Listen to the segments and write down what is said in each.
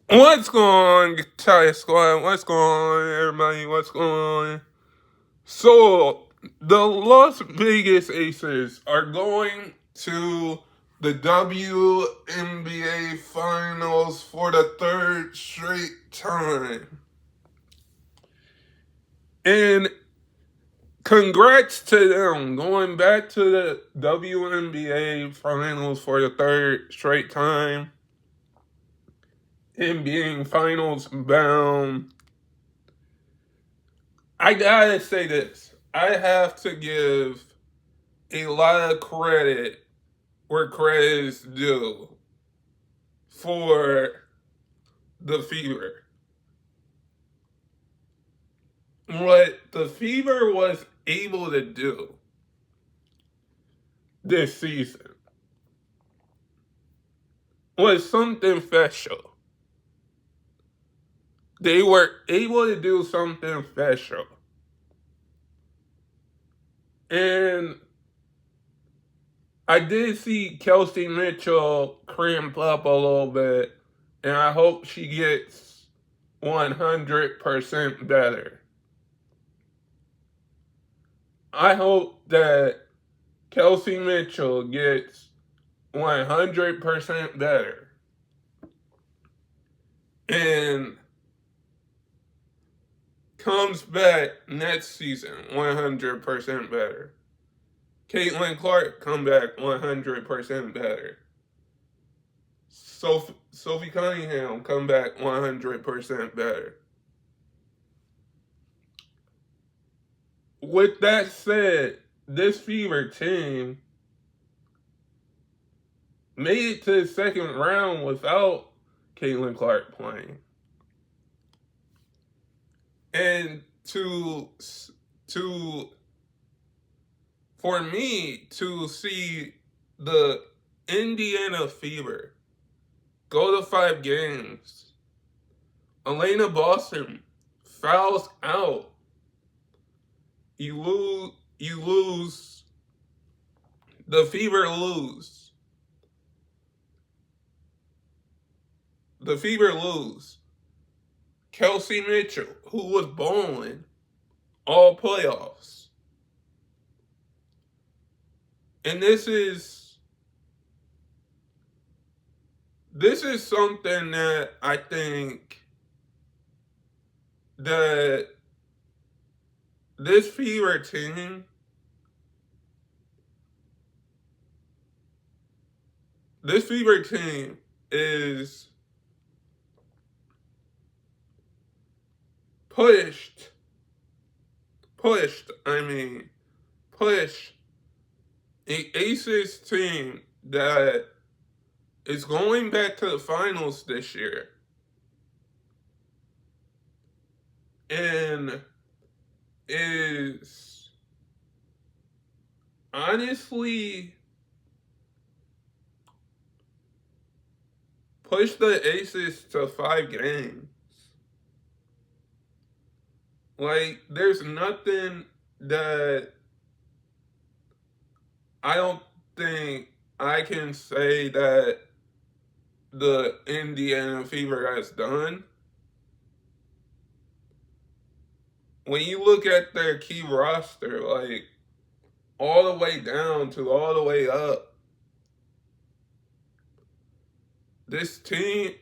What's going on, Thai Squad? What's going on, everybody? What's going on? So, the Las Vegas Aces are going to the WNBA Finals for the third straight time. And congrats to them going back to the WNBA Finals for the third straight time and being finals bound. I gotta say this. I have to give a lot of credit where credit is due for the Fever. What the Fever was able to do this season was something special. They were able to do something special. And I did see Kelsey Mitchell cramp up a little bit, and I hope she gets 100% better. I hope that Kelsey Mitchell gets 100% better and comes back next season 100% better. Caitlin Clark come back 100% better. Sophie Cunningham come back 100% better. With that said, this Fever team made it to the second round without Caitlin Clark playing. And for me to see the Indiana Fever go to 5 games, Elena Boston fouls out. You lose. The Fever lose. The Fever lose. Kelsey Mitchell, who was bowling all playoffs. And this is something that I think that this Fever team is pushed a Aces team that is going back to the finals this year. And is honestly push the Aces to 5 games. Like, there's nothing that I don't think I can say that the Indiana Fever has done. When you look at their key roster, like, all the way down to all the way up, this team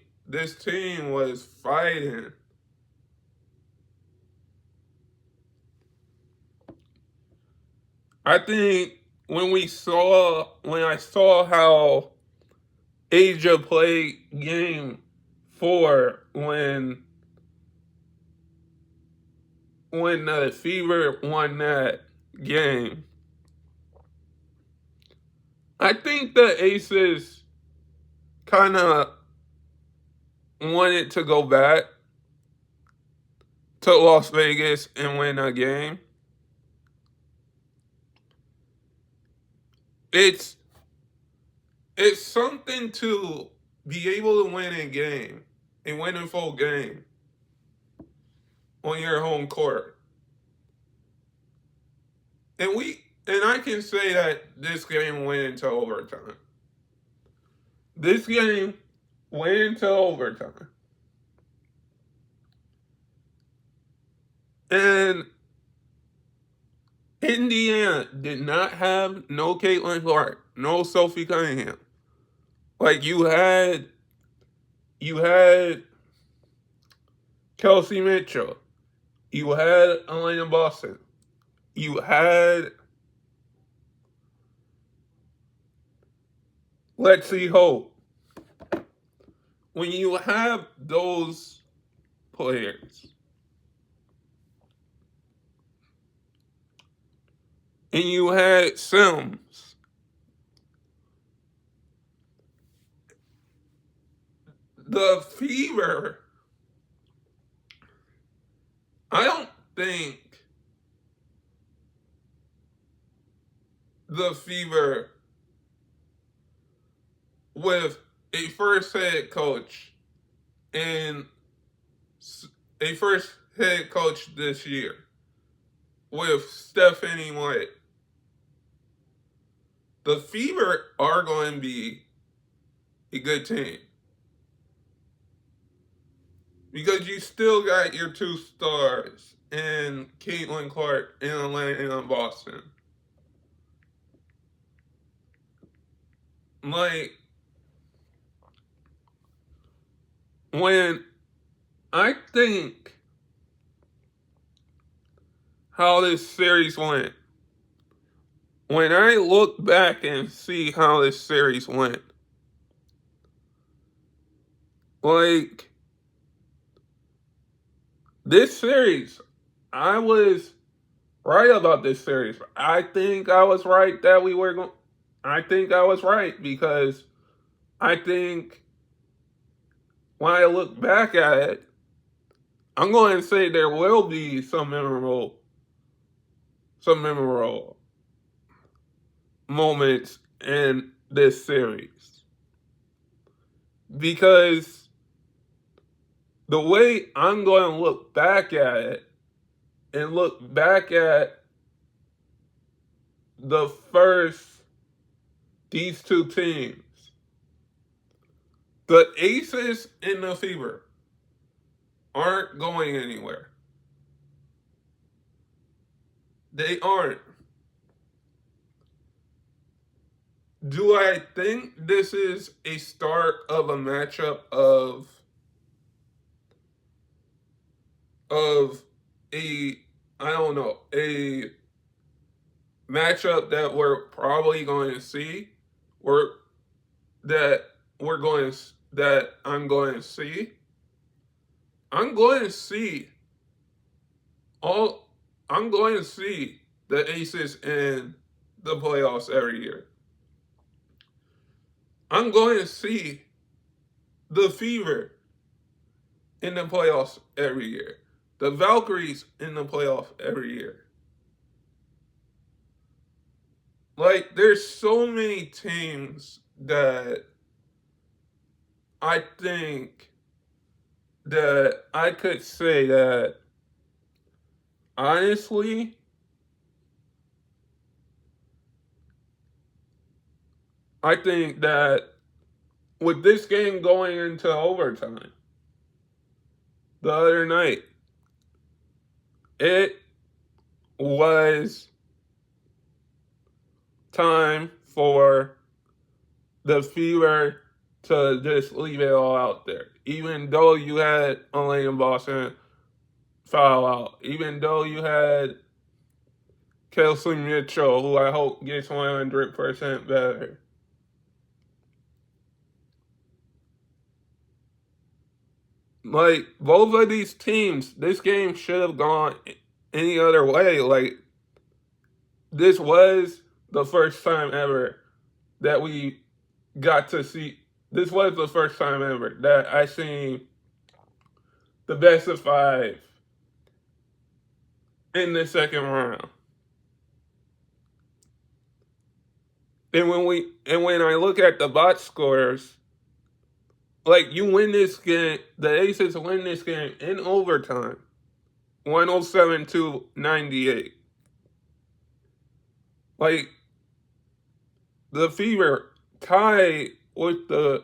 was fighting. I think when I saw how Asia played game 4 when the Fever won that game, I think the Aces kind of wanted to go back to Las Vegas and win a game. It's something to be able to win a game and win a full game on your home court. And I can say that this game went into overtime. This game went into overtime. And Indiana did not have no Caitlin Clark, no Sophie Cunningham. Like you had Kelsey Mitchell, you had Elena Boston, you had Lexi Hope. When you have those players and you had Sims, the Fever, I don't think the Fever with a first head coach and a first head coach this year with Stephanie White, the Fever are going to be a good team. Because you still got your two stars in Caitlin Clark in Atlanta and Boston. Like, when I think how this series went, when I look back and see how this series went, like, this series, I was right about this series. I think I was right that we were going. I think I was right because I think when I look back at it, I'm going to say there will be some memorable moments in this series. Because the way I'm going to look back at it and look back at the first, these two teams, the Aces and the Fever aren't going anywhere. They aren't. Do I think this is a start of a matchup of a, I don't know, a matchup that we're probably going to see, or that I'm going to see? I'm going to see all I'm going to see the Aces in the playoffs every year. I'm going to see the Fever in the playoffs every year. The Valkyries in the playoffs every year. Like, there's so many teams that I think that I could say that, honestly, I think that with this game going into overtime the other night, it was time for the Fever to just leave it all out there. Even though you had Elena Boston foul out, even though you had Kelsey Mitchell, who I hope gets 100% better. Like, both of these teams, this game should have gone any other way. Like, this was the first time ever that we got to see. This was the first time ever that I seen the best of five in the second round. And when I look at the box scores, like, you win this game, the Aces win this game in overtime, 107-98. Like, the Fever tied with the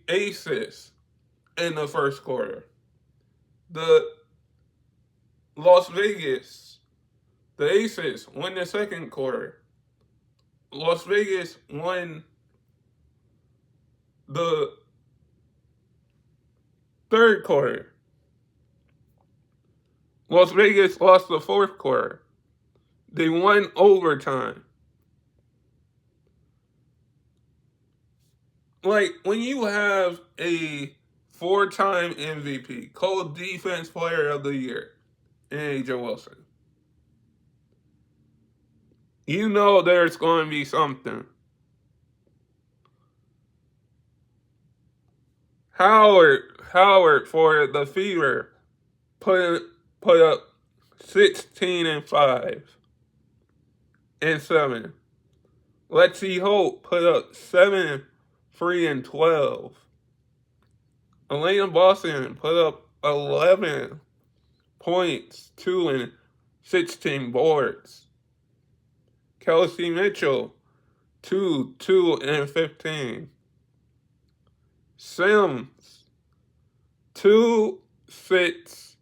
Aces in the first quarter. The Las Vegas, the Aces win the second quarter. Las Vegas won the third quarter. Las Vegas lost the fourth quarter. They won overtime. Like, when you have a four-time MVP, called Defense Player of the Year, in A.J. Wilson, you know there's going to be something. Howard for the Fever put up 16-5 and 7. Let's See Hope put up 7-3-12. Elena Boston put up 11 points, 2 and 16 boards. Kelsey Mitchell, 2 and 15. Sims, 2, 6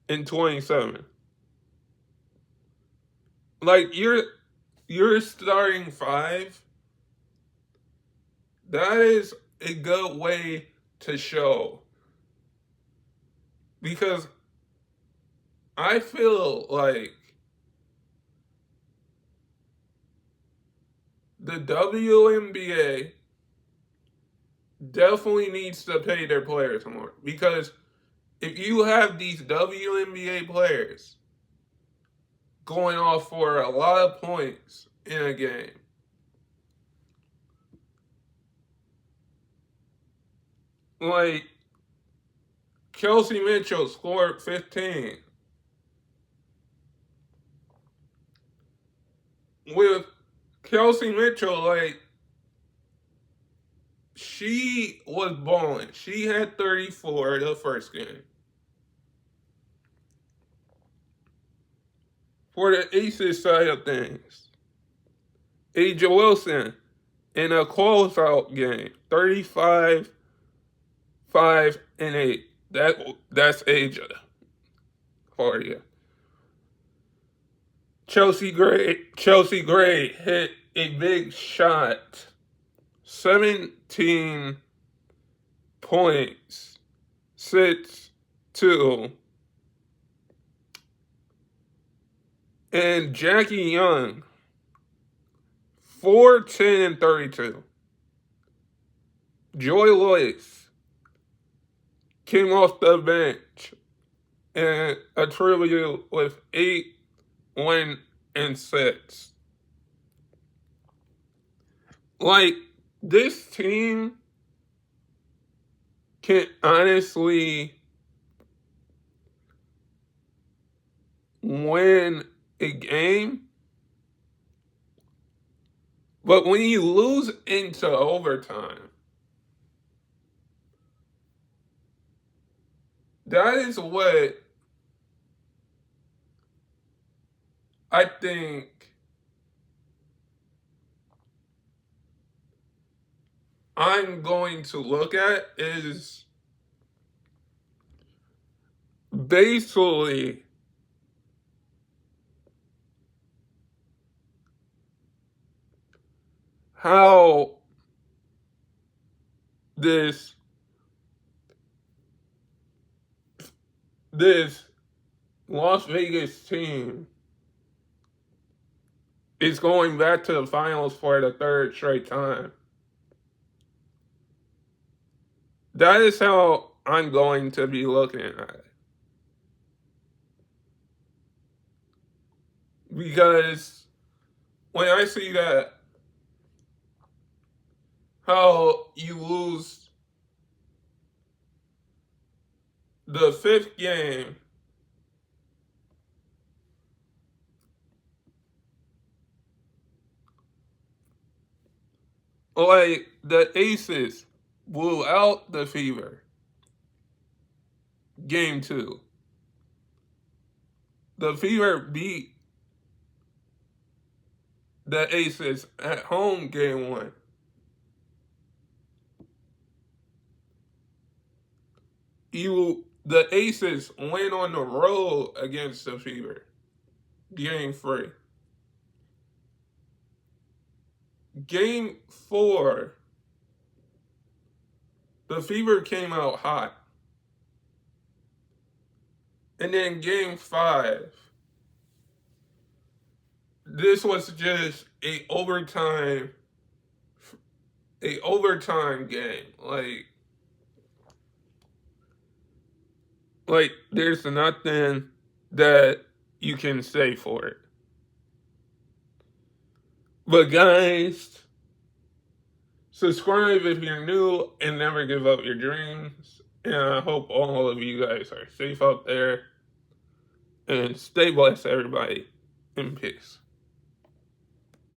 and 27. Like, you're starting five. That is a good way to show. Because I feel like the WNBA definitely needs to pay their players more. Because if you have these WNBA players going off for a lot of points in a game, like Kelsey Mitchell scored 15. With Kelsey Mitchell, like, she was balling. She had 34 the first game. For the Aces side of things, A.J. Wilson in a closeout game, 35, 5 and 8. That's AJ for you. Chelsea Gray hit a big shot. 17 points. 6-2. And Jackie Young, 4, 10, and 32. Joy Loyce came off the bench and attributed with 8, 1, and 6. Like, this team can honestly win a game, but when you lose into overtime, that is what I think I'm going to look at, is basically how this Las Vegas team is going back to the finals for the third straight time. That is how I'm going to be looking at it. Because when I see that, how you lose the fifth game like the Aces blew out the Fever. Game 2. The Fever beat the Aces at home game 1. You The Aces win on the road against the Fever. Game 3. Game 4, the Fever came out hot. And then game 5, this was just a overtime game. Like there's nothing that you can say for it. But guys, subscribe if you're new and never give up your dreams. And I hope all of you guys are safe out there. And stay blessed, everybody. In peace.